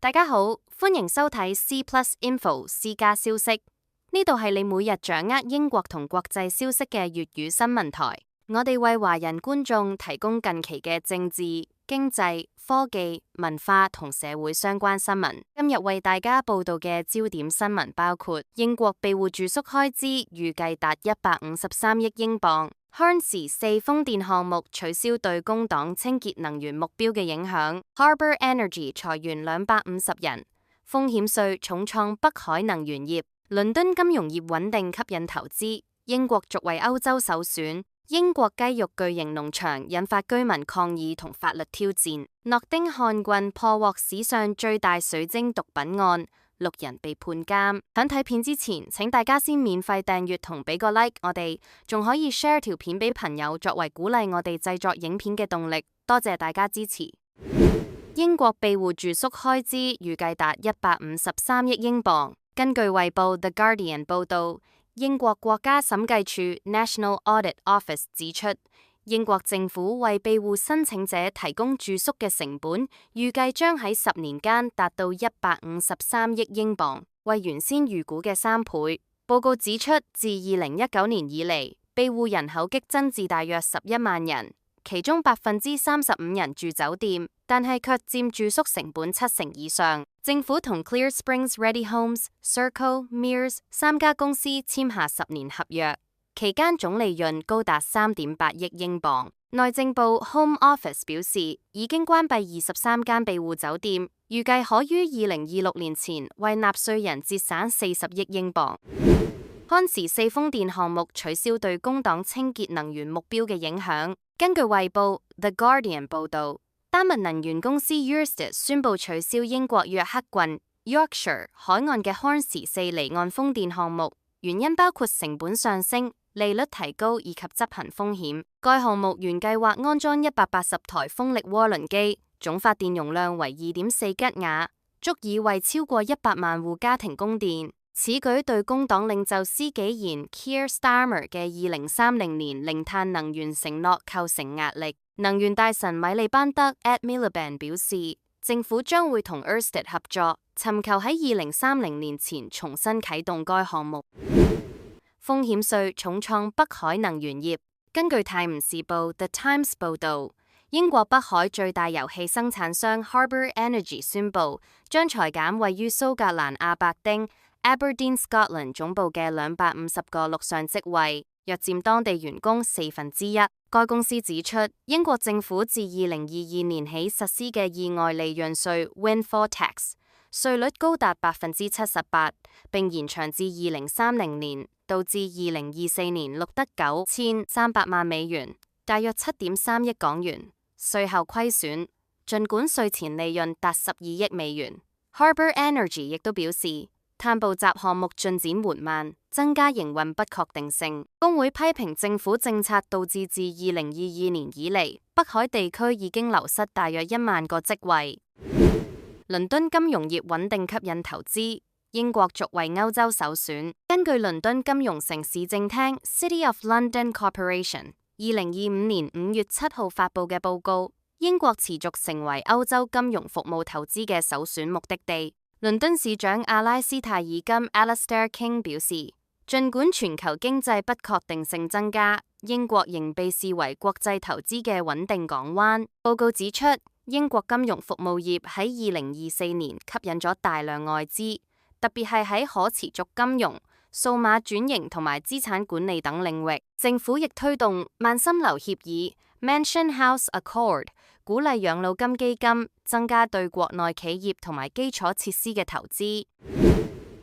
大家好，歡迎收睇 C Plus Info 私家消息。呢度係你每日掌握英國同國際消息嘅粵語新聞台。我哋為華人觀眾提供近期嘅政治、經濟、科技、文化同社會相關新聞。今日為大家報道嘅焦點新聞包括：英國庇護住宿開支預計達153億英鎊。Hornsey 4風電項目取消對工黨清潔能源目標嘅影響。Harbour Energy 裁員250人。風險稅重創北海能源業。倫敦金融業穩定吸引投資。英國續為歐洲首選。英國雞肉巨型農場引發居民抗議同法律挑戰。諾丁漢郡破獲史上最大水晶毒品案，6人被判監。響睇片之前，請大家先免費訂閱同俾個 like， 我哋仲可以 share 條片俾朋友，作為鼓勵我哋製作影片嘅動力。多謝大家支持。英國庇護住宿開支預計達153億英鎊。根據衛報 The Guardian 報道，英國國家審計處 National Audit Office 指出，英國政府為庇護申請者提供住宿嘅成本，預計將喺10年間達到153億英鎊，為原先預估嘅3倍。報告指出，自2019年以嚟，庇護人口激增至大約11萬人，其中35%人住酒店，但係卻佔住宿成本70%以上。政府同 Clear Springs Ready Homes、Serco、Mears 3家公司簽下10年合約，期間總利潤高達3.8億英鎊。內政部 Home Office 表示，已經關閉23間庇護酒店，預計可於2026年前為納稅人節省40億英鎊。漢時4風電項目取消對工黨清潔能源目標嘅影響。根據衛報 The Guardian 報道，丹麥能源公司 Ørsted 宣布取消英國約克郡 Yorkshire 海岸嘅 Hornsea 4離岸風電項目，原因包括成本上升、利率提高以及執行風險。該項目原計劃安裝180台風力渦輪機，總發電容量為2.4吉瓦，足以為超過100萬戶家庭供電。此舉對工黨領袖施紀賢 Keir Starmer 嘅2030年零碳能源承諾構成壓力。能源大臣米利班德 Ed Miliband 表示，政府將會同 Ørsted 合作，尋求喺2030年前重新啟動該項目。風險稅重創北海能源業。根據泰晤士報 The Times 報導，英國北海最大油氣生產商 Harbour Energy 宣布，將裁減位於蘇格蘭阿伯丁 Aberdeen Scotland 總部嘅250個陸上職位，約佔當地員工1/4。該公司指出，英國政府自2022年起實施嘅意外利潤稅 Windfall Tax 稅率高達78%，並延長至2030年，導致2024年錄得9300萬美元，大約7.3億港元稅後虧損，儘管稅前利潤達12億美元。Harbour Energy 亦都表示，碳捕集項目進展緩慢，增加營運不確定性。工會批評政府政策導致自2022年以嚟，北海地區已經流失大約1萬個職位。倫敦金融業穩定吸引投資。英國續為歐洲首選。根據倫敦金融城市政廳 City of London Corporation 2025年5月7號發布嘅報告，英國持續成為歐洲金融服務投資嘅首選目的地。倫敦市長阿拉斯泰爾金 Alastair King 表示，儘管全球經濟不確定性增加，英國仍被視為國際投資嘅穩定港灣。報告指出，英國金融服務業喺2024年吸引咗大量外資，特別係喺可持續金融、數碼轉型同埋資產管理等領域。政府亦推動曼森樓協議 Mansion House Accord， 鼓勵養老金基金增加對國內企業同埋基礎設施嘅投資。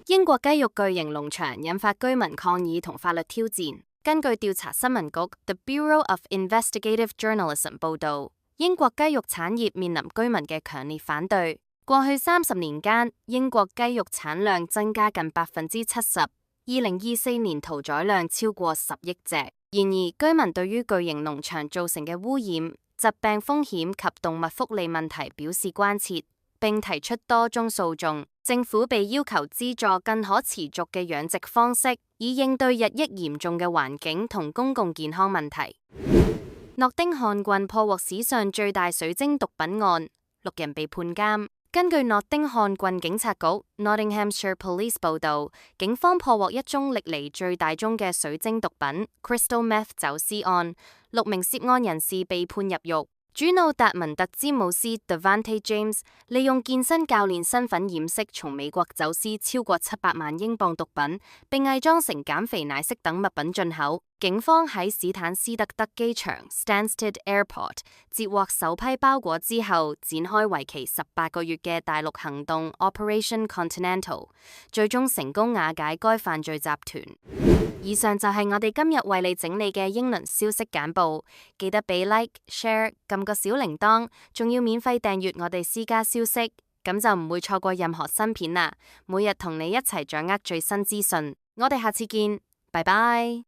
英國雞肉巨型農場引發居民抗議同法律挑戰。根據調查新聞局 The Bureau of Investigative Journalism 報導，英國雞肉產業面臨居民嘅強烈反對。過去30年間，英國雞肉產量增加近70%。2024年屠宰量超過10億隻。然而，居民對於巨型農場造成嘅污染、疾病風險及動物福利問題表示關切，並提出多宗訴訟。政府被要求資助更可持續嘅養殖方式，以應對日益嚴重嘅環境同公共健康問題。諾丁漢郡破獲史上最大水晶毒品案，6人被判監。根據諾丁漢郡警察局 （Nottinghamshire Police） 報導，警方破獲一宗歷嚟最大宗嘅水晶毒品 （Crystal Meth） 走私案，6名涉案人士被判入獄。主腦達文特詹姆斯 （Devante James） 利用健身教練身份掩飾從美國走私超過700萬英鎊毒品，並偽裝成減肥奶昔等物品進口。警方喺史坦斯特德機場 （Stansted Airport） 截獲首批包裹之後，展開為期18個月嘅大陸行動 Operation Continental， 最終成功瓦解該犯罪集團。以上就係我哋今日為你整理嘅英倫消息簡報，記得俾 Like、Share、撳個小鈴鐺，仲要免費訂閱我哋私家消息，咁就唔會錯過任何新片啦。每日同你一齊掌握最新資訊，我哋下次見，拜拜。